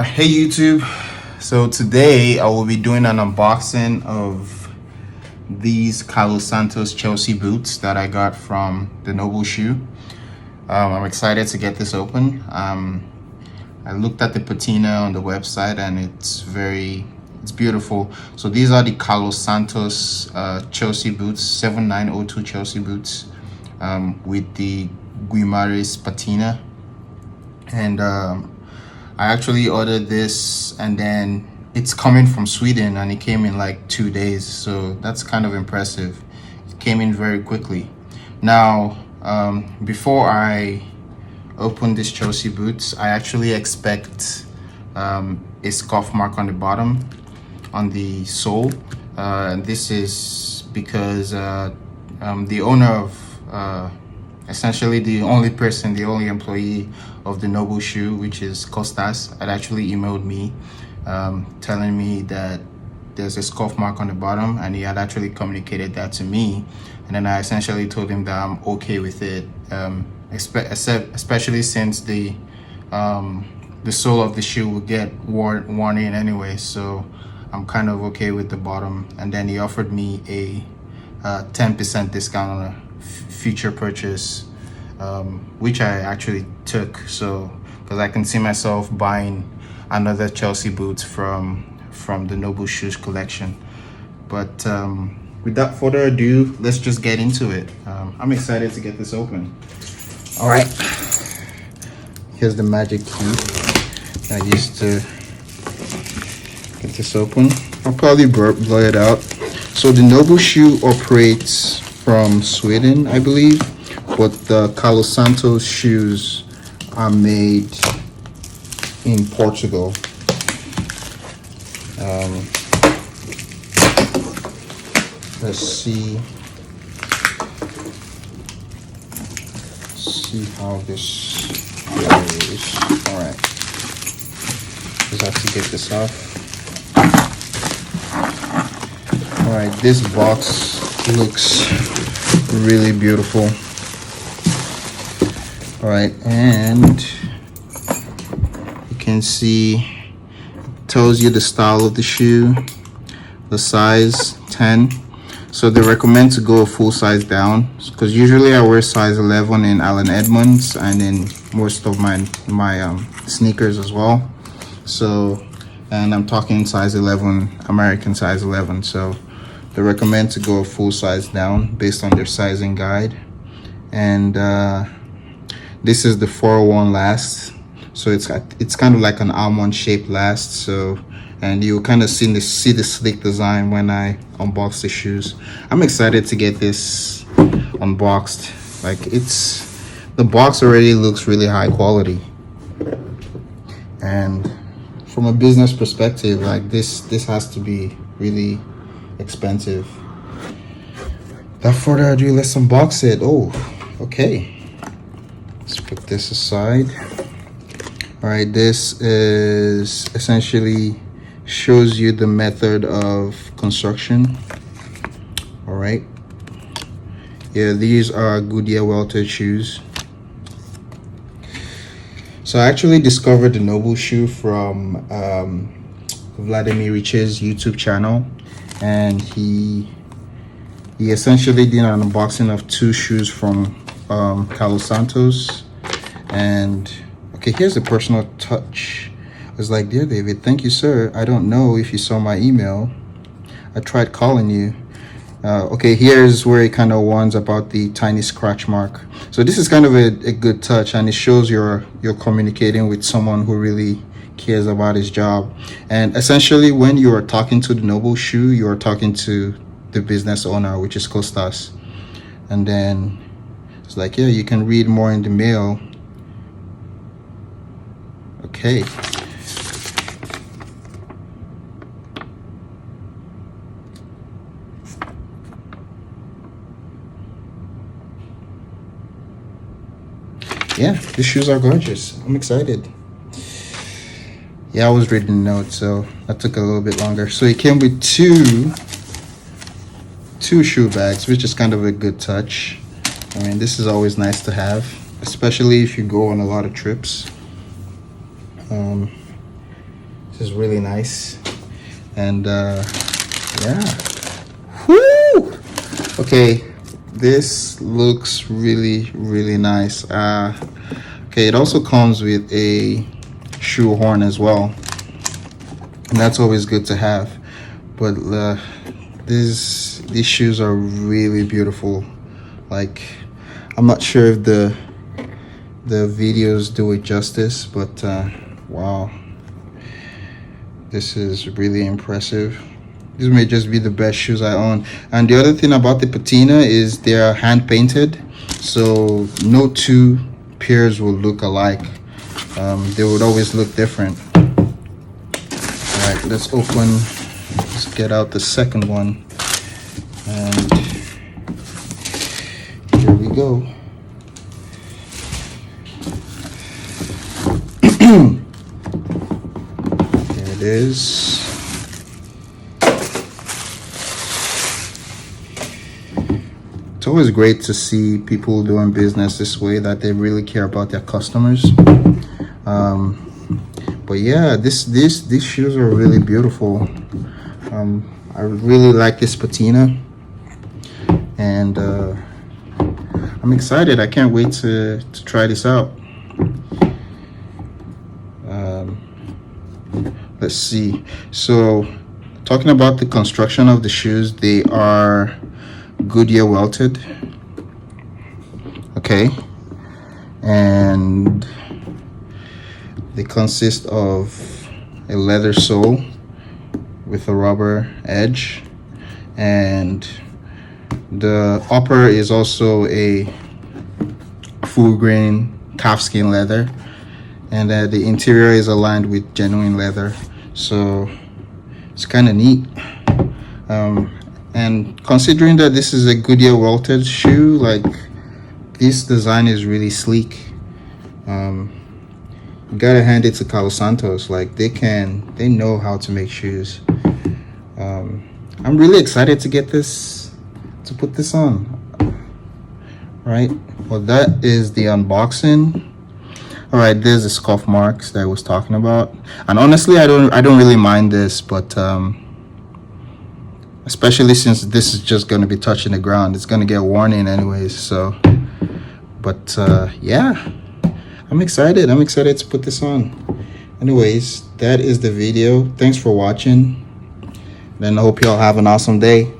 Hey YouTube, so today I will be doing an unboxing of these Santos Chelsea boots that I got from the NobleShoe. I'm excited to get this open. I looked at the patina on the website and it's beautiful. So these are the Santos Chelsea boots, 7902 Chelsea boots, with the Guimaraes patina. And I actually ordered this, and then it's coming from Sweden, and it came in like 2 days, so that's kind of impressive. It came in very quickly. Now, before I open this Chelsea boots, I actually expect a scuff mark on the bottom, on the sole. This is because the owner of essentially the only employee of the NobleShoe, which is Costas, had actually emailed me telling me that there's a scuff mark on the bottom, and he had actually communicated that to me, and then I essentially told him that I'm okay with it, especially since the sole of the shoe will get worn in anyway, so I'm kind of okay with the bottom. And then he offered me a 10% discount on a future purchase, which I actually took, so because I can see myself buying another Chelsea boots from the NobleShoes collection. But without further ado, let's just get into it. I'm excited to get this open. All right, here's the magic key I used to get this open. I'll probably blow it out. So the NobleShoe operates from Sweden, I believe, but the Santos shoes are made in Portugal. Let's see how this goes. All right, just have to get this off. All right, this box looks really beautiful. All right, and you can see it tells you the style of the shoe, the size 10. So they recommend to go a full size down, because usually I wear size 11 in Allen Edmonds and in most of my sneakers as well. So, and I'm talking size 11, American size 11. So they recommend to go a full size down based on their sizing guide. And this is the 401 last, so it's kind of like an almond shaped last. So, and you kind of see the slick design when I unbox the shoes. I'm excited to get this unboxed. Like, the box already looks really high quality, and from a business perspective, like this has to be really expensive. Without further ado, let's unbox it. Oh, okay. Let's put this aside. All right, this is essentially shows you the method of construction. All right. Yeah, these are Goodyear Welted shoes. So I actually discovered the NobleShoe from Vladimir Rich's YouTube channel, and he essentially did an unboxing of 2 shoes from Santos. And okay, here's the personal touch. I was like, "Dear David, thank you, sir. I don't know if you saw my email. I tried calling you." Okay, here's where it kind of warns about the tiny scratch mark. So this is kind of a good touch, and it shows you're communicating with someone who really cares about his job. And essentially, when you are talking to the NobleShoe, you are talking to the business owner, which is Costas. And then it's like, yeah, you can read more in the mail. Okay. Yeah, these shoes are gorgeous. I'm excited. Yeah, I was reading the notes, so that took a little bit longer. So it came with two shoe bags, which is kind of a good touch. I mean, this is always nice to have, especially if you go on a lot of trips. This is really nice. And yeah. Woo! Okay, this looks really, really nice. Okay, it also comes with a shoehorn as well, and that's always good to have. But these shoes are really beautiful. Like, I'm not sure if the videos do it justice, but wow, this is really impressive. These may just be the best shoes I own. And the other thing about the Patina is they're hand painted, so no two pairs will look alike. They would always look different. All right, let's get out the second one, and here we go. There it is. It's always great to see people doing business this way, that they really care about their customers. But yeah, these shoes are really beautiful. I really like this Patina, and I'm excited. I can't wait to try this out. Let's see. So, talking about the construction of the shoes, they are Goodyear Welted. Okay, and they consist of a leather sole with a rubber edge, and the upper is also a full grain calfskin leather, and the interior is aligned with genuine leather, so it's kind of neat. And considering that this is a Goodyear Welted shoe, like, this design is really sleek. You gotta hand it to Santos. Like, they know how to make shoes. I'm really excited to get this, to put this on. Right, well, that is the unboxing. All right, there's the scuff marks that I was talking about, and honestly, I don't really mind this, but especially since this is just going to be touching the ground, it's going to get worn in anyways. So, but yeah, I'm excited to put this on. Anyways, that is the video. Thanks for watching, and I hope y'all have an awesome day.